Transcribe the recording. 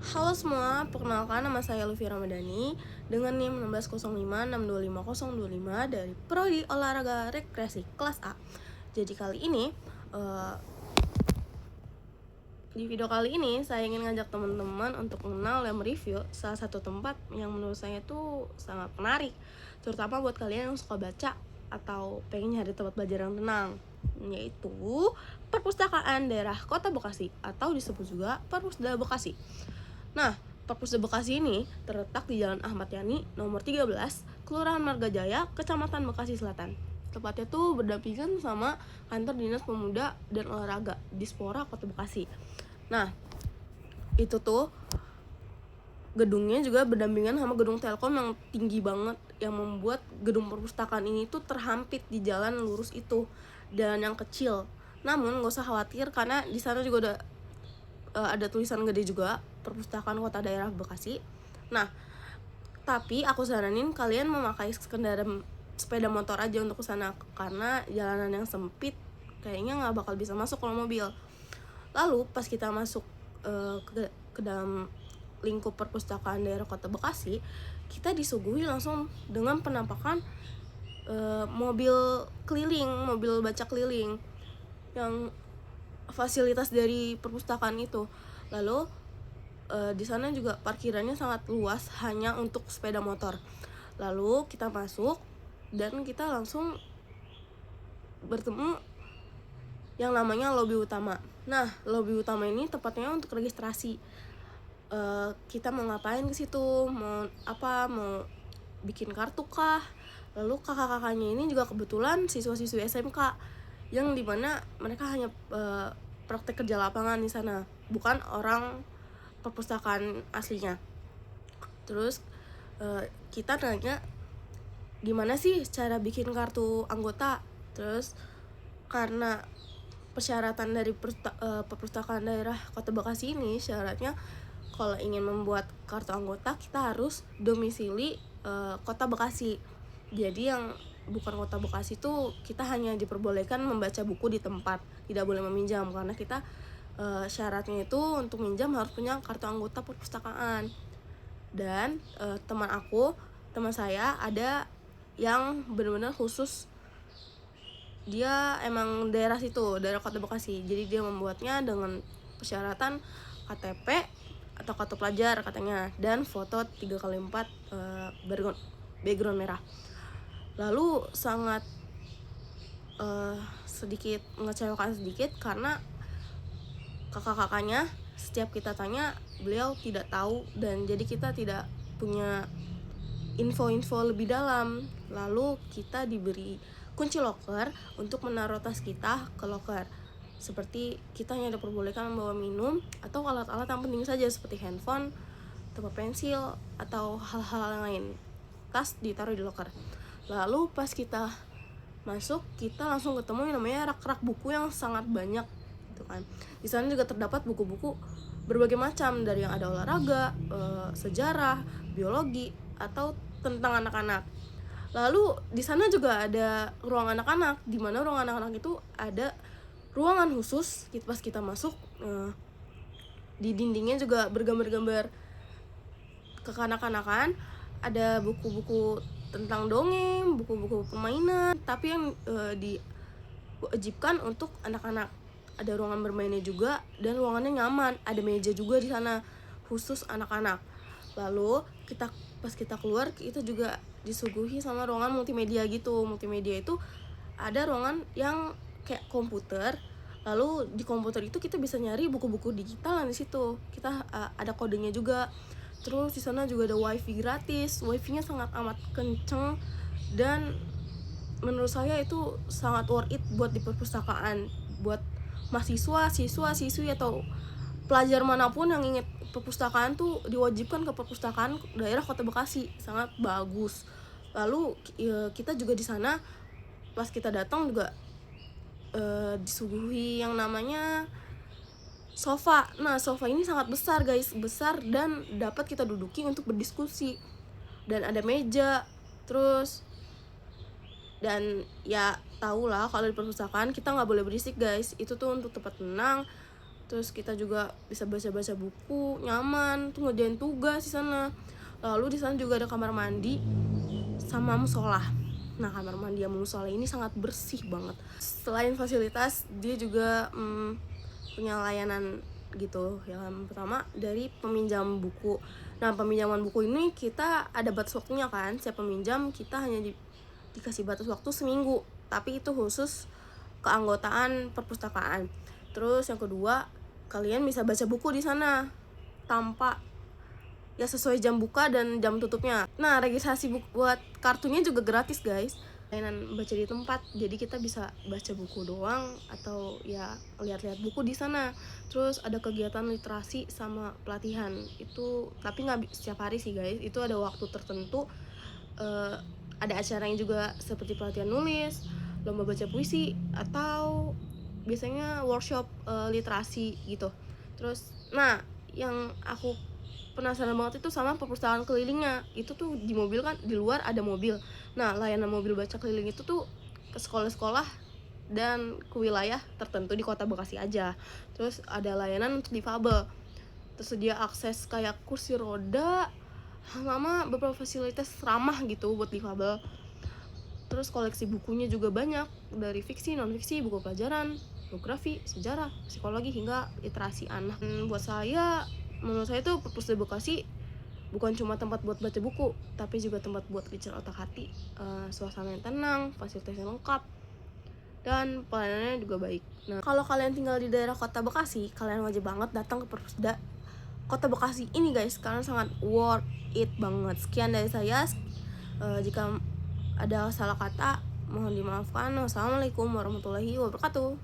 Halo semua, perkenalkan nama saya Luffy Ramadhani dengan NIM 1605625025 dari Prodi Olahraga Rekreasi kelas A. Jadi di video kali ini saya ingin ngajak teman-teman untuk mengenal dan mereview salah satu tempat yang menurut saya itu sangat menarik, terutama buat kalian yang suka baca atau pengen nyari tempat belajar yang tenang, yaitu Perpustakaan Daerah Kota Bekasi atau disebut juga Perpusda Bekasi. Nah, Perpusda Bekasi ini terletak di Jalan Ahmad Yani nomor 13, Kelurahan Margajaya, Kecamatan Bekasi Selatan. Tepatnya tuh berdampingan sama kantor Dinas Pemuda dan Olahraga Dispora Kota Bekasi. Nah, itu tuh gedungnya juga berdampingan sama gedung Telkom yang tinggi banget, yang membuat gedung perpustakaan ini tuh terhampit di jalan lurus itu dan yang kecil. Namun gak usah khawatir karena di sana juga udah ada tulisan gede juga, Perpustakaan Kota Daerah Bekasi. Nah, tapi aku saranin kalian memakai sepeda motor aja untuk ke sana karena jalanan yang sempit kayaknya nggak bakal bisa masuk kalau mobil. Lalu pas kita masuk ke dalam lingkup Perpustakaan Daerah Kota Bekasi, kita disuguhi langsung dengan penampakan mobil baca keliling yang fasilitas dari perpustakaan itu. Lalu di sana juga parkirannya sangat luas hanya untuk sepeda motor. Lalu kita masuk dan kita langsung bertemu yang namanya lobi utama. Nah, lobi utama ini tepatnya untuk registrasi. Kita mau ngapain ke situ? Mau bikin kartu kah? Lalu kakak-kakaknya ini juga kebetulan siswa-siswi SMK yang dimana mereka hanya praktek kerja lapangan di sana, bukan orang perpustakaan aslinya. Terus kita nanya gimana sih cara bikin kartu anggota. Terus karena persyaratan dari perpustakaan daerah Kota Bekasi ini, syaratnya kalau ingin membuat kartu anggota kita harus domisili Kota Bekasi. Jadi yang bukan Kota Bekasi itu kita hanya diperbolehkan membaca buku di tempat, tidak boleh meminjam karena kita syaratnya itu untuk minjam harus punya kartu anggota perpustakaan. Dan teman saya ada yang benar-benar khusus, dia emang daerah situ, daerah Kota Bekasi. Jadi dia membuatnya dengan persyaratan KTP atau kartu pelajar katanya, dan foto 3x4 background merah. Lalu sangat sedikit mengecewakan sedikit karena kakak-kakaknya setiap kita tanya beliau tidak tahu, dan jadi kita tidak punya info-info lebih dalam. Lalu kita diberi kunci loker untuk menaruh tas kita ke loker. Seperti kita hanya diperbolehkan membawa minum atau alat-alat yang penting saja seperti handphone, tempat pensil, atau hal-hal yang lain. Tas ditaruh di loker. Lalu pas kita masuk, kita langsung ketemu yang namanya rak-rak buku yang sangat banyak gitu kan. Di sana juga terdapat buku-buku berbagai macam, dari yang ada olahraga, sejarah, biologi, atau tentang anak-anak. Lalu di sana juga ada ruang anak-anak, di mana ruang anak-anak itu ada ruangan khusus. Pas kita masuk, di dindingnya juga bergambar-gambar kekanak-kanakan, ada buku-buku tentang dongeng, buku-buku permainan, tapi yang diwajibkan untuk anak-anak. Ada ruangan bermainnya juga dan ruangannya nyaman, ada meja juga di sana khusus anak-anak. Lalu pas kita keluar itu juga disuguhi sama ruangan multimedia gitu. Multimedia itu ada ruangan yang kayak komputer. Lalu di komputer itu kita bisa nyari buku-buku digital di situ. Kita ada kodenya juga. Terus di sana juga ada wifi gratis. Wifi-nya sangat amat kenceng dan menurut saya itu sangat worth it buat di perpustakaan, buat mahasiswa, siswa-siswi atau pelajar manapun yang ingin perpustakaan tuh diwajibkan ke perpustakaan daerah Kota Bekasi, sangat bagus. Lalu kita juga di sana pas kita datang juga disuguhi yang namanya sofa. Nah, sofa ini sangat besar guys, besar dan dapat kita duduki untuk berdiskusi. Dan ada meja, terus dan ya tau lah kalau di perpustakaan kita nggak boleh berisik guys, itu tuh untuk tempat tenang. Terus kita juga bisa baca-baca buku, nyaman, tuh ngerjain tugas di sana. Lalu di sana juga ada kamar mandi sama musola. Nah, kamar mandi sama musola ini sangat bersih banget. Selain fasilitas, dia juga punya layanan gitu. Yang pertama dari peminjam buku. Nah, peminjaman buku ini kita ada batas waktunya kan. Setiap peminjam kita hanya dikasih batas waktu seminggu, tapi itu khusus keanggotaan perpustakaan. Terus yang kedua, kalian bisa baca buku di sana tanpa ya sesuai jam buka dan jam tutupnya. Nah, registrasi buku buat kartunya juga gratis guys. Layanan baca di tempat, jadi kita bisa baca buku doang atau ya lihat-lihat buku di sana. Terus ada kegiatan literasi sama pelatihan itu, tapi nggak setiap hari sih guys, itu ada waktu tertentu. Ada acaranya juga seperti pelatihan nulis, lomba baca puisi, atau biasanya workshop literasi gitu. Terus nah, yang aku penasaran banget itu sama perpustakaan kelilingnya. Itu tuh di mobil kan, di luar ada mobil. Nah, layanan mobil baca keliling itu tuh ke sekolah-sekolah dan ke wilayah tertentu di Kota Bekasi aja. Terus ada layanan untuk difabel, tersedia akses kayak kursi roda sama beberapa fasilitas ramah gitu buat difabel. Terus koleksi bukunya juga banyak, dari fiksi, non fiksi, buku pelajaran, geografi, sejarah, psikologi, hingga literasi anak. Buat saya, menurut saya tuh perpustakaan Bekasi bukan cuma tempat buat baca buku, tapi juga tempat buat bicara otak hati. Suasana yang tenang, fasilitas yang lengkap, dan pelayanannya juga baik. Nah, kalau kalian tinggal di daerah Kota Bekasi, kalian wajib banget datang ke perpustakaan Kota Bekasi ini guys, karena sangat worth it banget. Sekian dari saya. Jika ada salah kata, mohon dimaafkan. Wassalamualaikum warahmatullahi wabarakatuh.